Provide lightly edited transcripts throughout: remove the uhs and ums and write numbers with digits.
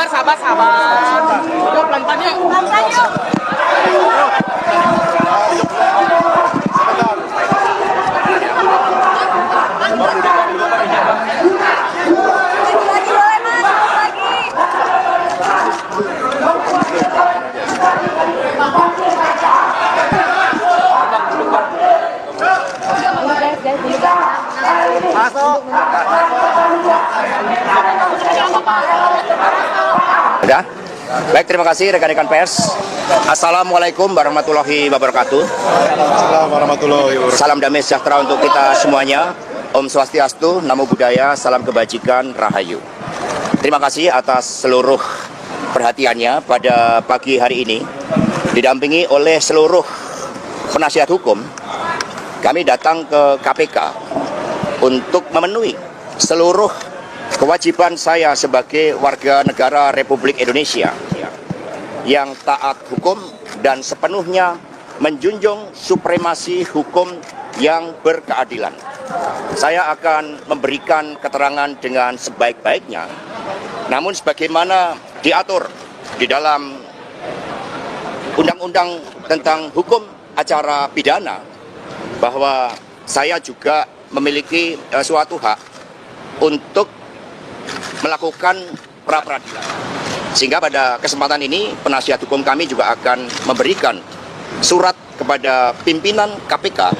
sabar. Yuk, pelan-pelan yuk. Udah? Baik, terima kasih rekan-rekan pers. Assalamualaikum warahmatullahi wabarakatuh. Assalamualaikum warahmatullahi wabarakatuh. Salam damai sejahtera untuk kita semuanya. Om Swastiastu, Namo Buddhaya, salam kebajikan, Rahayu. Terima kasih atas seluruh perhatiannya pada pagi hari ini. Didampingi oleh seluruh penasihat hukum, kami datang ke KPK untuk memenuhi seluruh kewajiban saya sebagai warga negara Republik Indonesia yang taat hukum dan sepenuhnya menjunjung supremasi hukum yang berkeadilan. Saya akan memberikan keterangan dengan sebaik-baiknya, namun sebagaimana diatur di dalam Undang-Undang tentang Hukum Acara Pidana, bahwa saya juga memiliki suatu hak untuk melakukan pra-peradilan. Sehingga pada kesempatan ini penasihat hukum kami juga akan memberikan surat kepada pimpinan KPK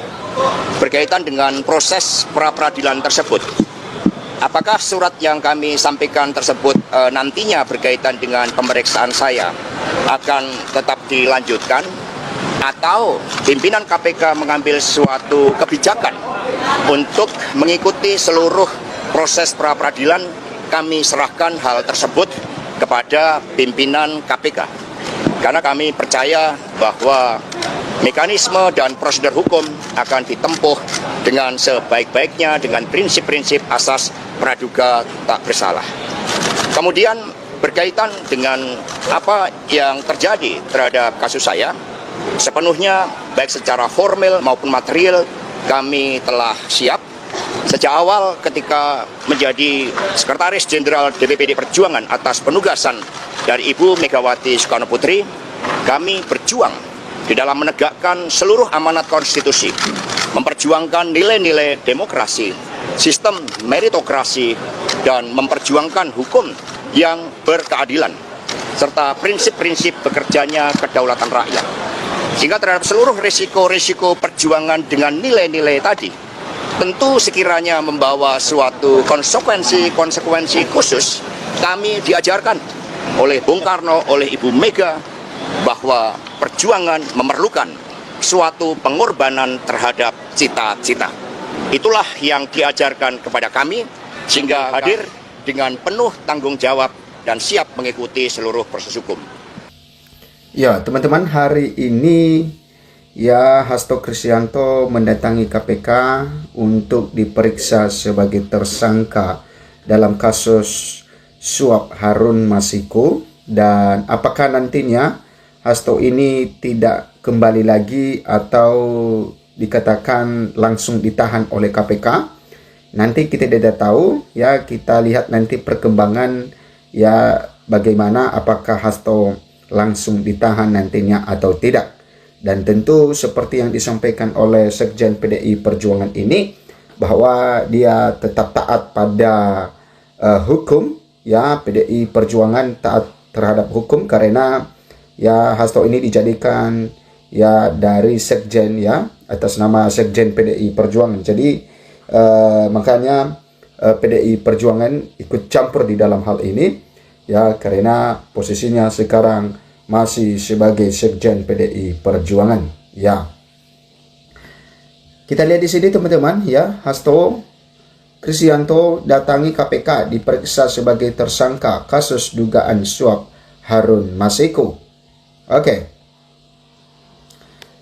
berkaitan dengan proses pra-peradilan tersebut. Apakah surat yang kami sampaikan tersebut nantinya berkaitan dengan pemeriksaan saya akan tetap dilanjutkan, atau pimpinan KPK mengambil suatu kebijakan untuk mengikuti seluruh proses pra-peradilan, kami serahkan hal tersebut kepada pimpinan KPK. Karena kami percaya bahwa mekanisme dan prosedur hukum akan ditempuh dengan sebaik-baiknya dengan prinsip-prinsip asas praduga tak bersalah. Kemudian berkaitan dengan apa yang terjadi terhadap kasus saya, sepenuhnya baik secara formal maupun material kami telah siap. Sejak awal ketika menjadi Sekretaris Jenderal DPPD Perjuangan atas penugasan dari Ibu Megawati Soekarno Putri, kami berjuang di dalam menegakkan seluruh amanat konstitusi, memperjuangkan nilai-nilai demokrasi, sistem meritokrasi, dan memperjuangkan hukum yang berkeadilan, serta prinsip-prinsip bekerjanya kedaulatan rakyat. Sehingga terhadap seluruh risiko-risiko perjuangan dengan nilai-nilai tadi, tentu sekiranya membawa suatu konsekuensi khusus, kami diajarkan oleh Bung Karno, oleh Ibu Mega, bahwa perjuangan memerlukan suatu pengorbanan terhadap cita-cita. Itulah yang diajarkan kepada kami, sehingga hadir dengan penuh tanggung jawab dan siap mengikuti seluruh proses hukum. Ya, teman-teman, hari ini ya Hasto Kristianto mendatangi KPK untuk diperiksa sebagai tersangka dalam kasus suap Harun Masiku, dan apakah nantinya Hasto ini tidak kembali lagi atau dikatakan langsung ditahan oleh KPK. Nanti kita tidak tahu, ya kita lihat nanti perkembangan ya bagaimana, apakah Hasto langsung ditahan nantinya atau tidak. Dan tentu seperti yang disampaikan oleh Sekjen PDI Perjuangan ini, bahwa dia tetap taat pada hukum, ya PDI Perjuangan taat terhadap hukum, karena ya Hasto ini dijadikan ya dari Sekjen, ya atas nama Sekjen PDI Perjuangan. Jadi makanya PDI Perjuangan ikut campur di dalam hal ini, ya karena posisinya sekarang masih sebagai Sekjen PDI Perjuangan. Ya, kita lihat di sini teman-teman, ya Hasto Kristianto datangi KPK diperiksa sebagai tersangka kasus dugaan suap Harun Masiku. Oke.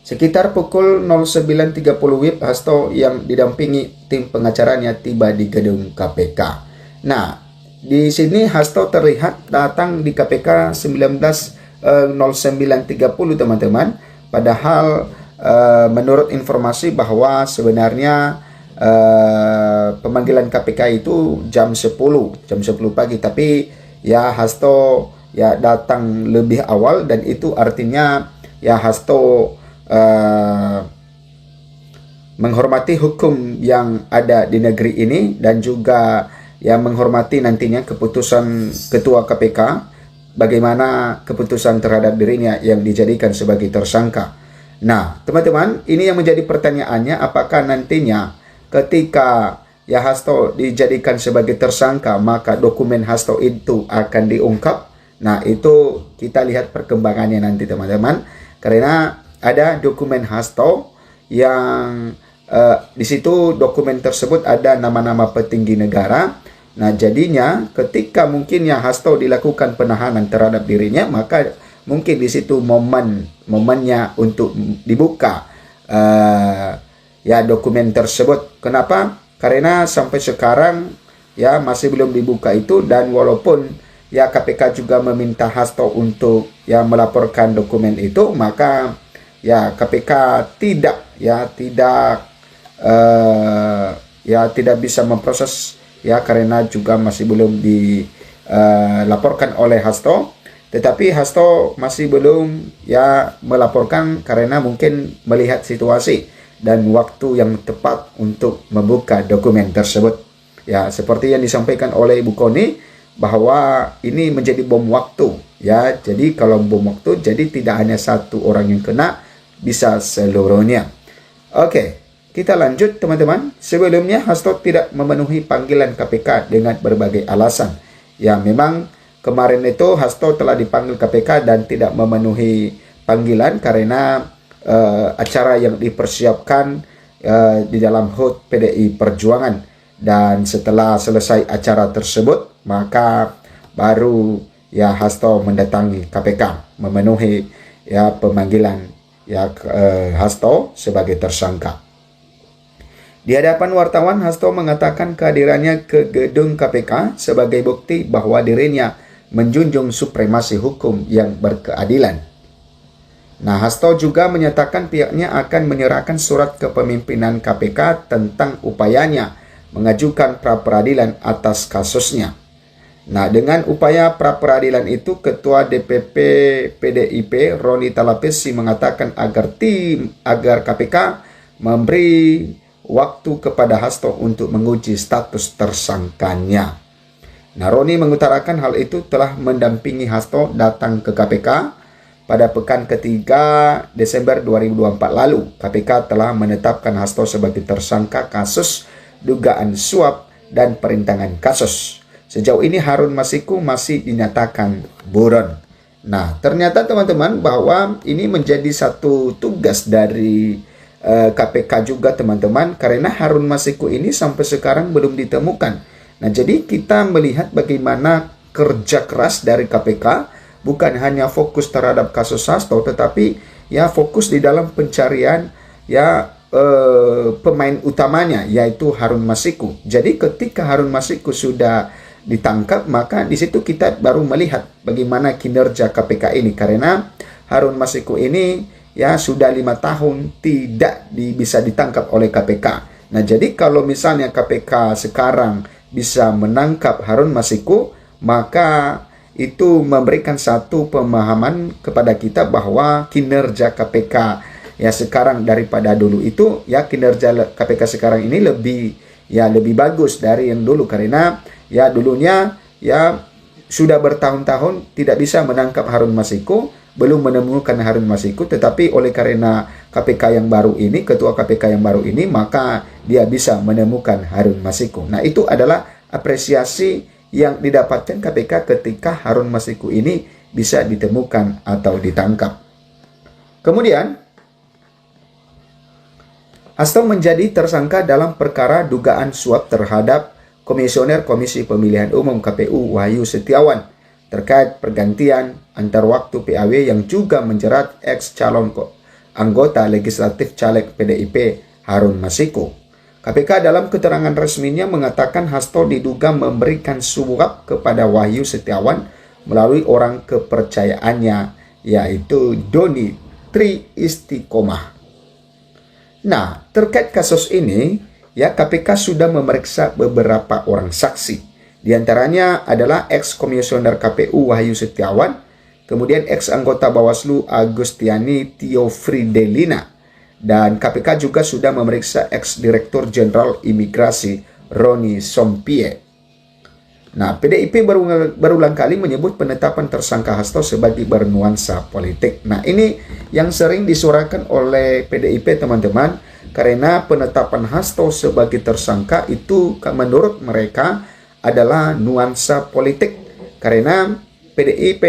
Sekitar pukul 09.30 WIB, Hasto yang didampingi tim pengacaranya tiba di gedung KPK. Nah, di sini Hasto terlihat datang di KPK 09.30 teman-teman. Padahal menurut informasi bahwa sebenarnya pemanggilan KPK itu jam 10 pagi, tapi ya Hasto ya datang lebih awal, dan itu artinya ya Hasto menghormati hukum yang ada di negeri ini, dan juga ya menghormati nantinya keputusan Ketua KPK bagaimana keputusan terhadap dirinya yang dijadikan sebagai tersangka. Nah, teman-teman, ini yang menjadi pertanyaannya, apakah nantinya ketika ya Hasto dijadikan sebagai tersangka, maka dokumen Hasto itu akan diungkap? Nah, itu kita lihat perkembangannya nanti, teman-teman. Karena ada dokumen Hasto yang di situ dokumen tersebut ada nama-nama petinggi negara. Nah, jadinya ketika mungkin ya Hasto dilakukan penahanan terhadap dirinya, maka mungkin di situ momennya untuk dibuka ya dokumen tersebut. Kenapa? Karena sampai sekarang ya masih belum dibuka itu, dan walaupun ya KPK juga meminta Hasto untuk ya melaporkan dokumen itu, maka ya KPK tidak bisa memproses ya karena juga masih belum dilaporkan oleh Hasto. Tetapi Hasto masih belum ya melaporkan karena mungkin melihat situasi dan waktu yang tepat untuk membuka dokumen tersebut. Ya, seperti yang disampaikan oleh Ibu Koni, bahwa ini menjadi bom waktu. Ya, jadi kalau bom waktu, jadi tidak hanya satu orang yang kena, bisa seluruhnya. Oke, kita lanjut teman-teman. Sebelumnya Hasto tidak memenuhi panggilan KPK dengan berbagai alasan. Ya, memang kemarin itu Hasto telah dipanggil KPK dan tidak memenuhi panggilan karena acara yang dipersiapkan di dalam HUT PDI Perjuangan. Dan setelah selesai acara tersebut, maka baru ya Hasto mendatangi KPK, memenuhi ya pemanggilan ya Hasto sebagai tersangka. Di hadapan wartawan, Hasto mengatakan kehadirannya ke gedung KPK sebagai bukti bahwa dirinya menjunjung supremasi hukum yang berkeadilan. Nah, Hasto juga menyatakan pihaknya akan menyerahkan surat kepemimpinan KPK tentang upayanya mengajukan pra-peradilan atas kasusnya. Nah, dengan upaya pra-peradilan itu, Ketua DPP PDIP Roni Talapesi mengatakan agar KPK memberi waktu kepada Hasto untuk menguji status tersangkanya. Nah, Roni mengutarakan hal itu telah mendampingi Hasto datang ke KPK pada pekan ketiga Desember 2024 lalu. KPK telah menetapkan Hasto sebagai tersangka kasus dugaan suap dan perintangan kasus. Sejauh ini Harun Masiku masih dinyatakan buron. Nah, ternyata teman-teman bahwa ini menjadi satu tugas dari KPK juga teman-teman, karena Harun Masiku ini sampai sekarang belum ditemukan. Nah, jadi kita melihat bagaimana kerja keras dari KPK, bukan hanya fokus terhadap kasus Hasto, tetapi ya fokus di dalam pencarian ya pemain utamanya, yaitu Harun Masiku. Jadi ketika Harun Masiku sudah ditangkap, maka di situ kita baru melihat bagaimana kinerja KPK ini, karena Harun Masiku ini ya sudah 5 tahun tidak bisa ditangkap oleh KPK. Nah, jadi kalau misalnya KPK sekarang bisa menangkap Harun Masiku, maka itu memberikan satu pemahaman kepada kita bahwa kinerja KPK ya sekarang daripada dulu itu, ya kinerja KPK sekarang ini lebih bagus dari yang dulu, karena ya dulunya ya sudah bertahun-tahun tidak bisa menangkap Harun Masiku, belum menemukan Harun Masiku, tetapi oleh karena KPK yang baru ini, ketua KPK yang baru ini, maka dia bisa menemukan Harun Masiku. Nah, itu adalah apresiasi yang didapatkan KPK ketika Harun Masiku ini bisa ditemukan atau ditangkap. Kemudian, Hasto menjadi tersangka dalam perkara dugaan suap terhadap Komisioner Komisi Pemilihan Umum KPU Wahyu Setiawan terkait pergantian antar waktu PAW yang juga menjerat ex-calon anggota legislatif caleg PDIP Harun Masiku. KPK dalam keterangan resminya mengatakan Hasto diduga memberikan suap kepada Wahyu Setiawan melalui orang kepercayaannya, yaitu Doni Tri Istiqomah. Nah, terkait kasus ini, ya KPK sudah memeriksa beberapa orang saksi Di antaranya adalah ex-komisioner KPU Wahyu Setiawan, kemudian ex-anggota Bawaslu Agustiani Tiofridelina, dan KPK juga sudah memeriksa ex-direktur jenderal imigrasi Roni Sompie. Nah, PDIP berulang kali menyebut penetapan tersangka Hasto sebagai bernuansa politik. Nah, ini yang sering disuarakan oleh PDIP, teman-teman, karena penetapan Hasto sebagai tersangka itu menurut mereka adalah nuansa politik. Karena PDIP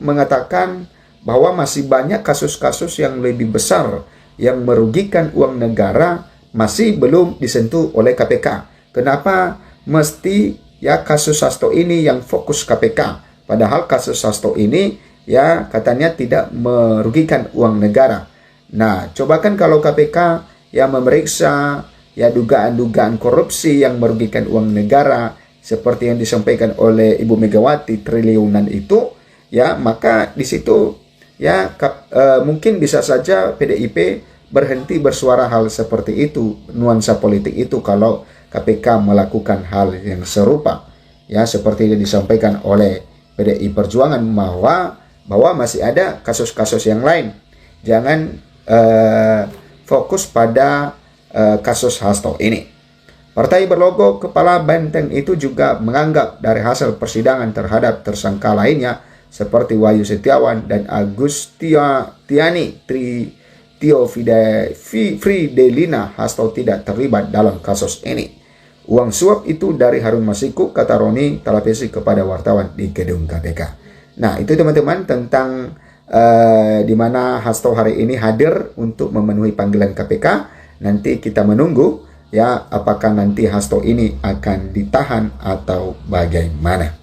mengatakan bahwa masih banyak kasus-kasus yang lebih besar yang merugikan uang negara masih belum disentuh oleh KPK. Kenapa mesti ya kasus Hasto ini yang fokus KPK? Padahal kasus Hasto ini ya katanya tidak merugikan uang negara. Nah, cobakan kalau KPK yang memeriksa ya dugaan-dugaan korupsi yang merugikan uang negara seperti yang disampaikan oleh Ibu Megawati triliunan itu, ya maka di situ ya mungkin bisa saja PDIP berhenti bersuara hal seperti itu, nuansa politik itu kalau KPK melakukan hal yang serupa, ya seperti yang disampaikan oleh PDI Perjuangan bahwa masih ada kasus-kasus yang lain. Jangan fokus pada kasus Hasto ini. Partai berlogo Kepala Benteng itu juga menganggap dari hasil persidangan terhadap tersangka lainnya seperti Wahyu Setiawan dan Agustiani Tiofridelina, Hasto tidak terlibat dalam kasus ini. Uang suap itu dari Harun Masiku, kata Roni televisi kepada wartawan di gedung KPK. Nah, itu teman-teman tentang di mana Hasto hari ini hadir untuk memenuhi panggilan KPK. Nanti kita menunggu ya apakah nanti Hasto ini akan ditahan atau bagaimana.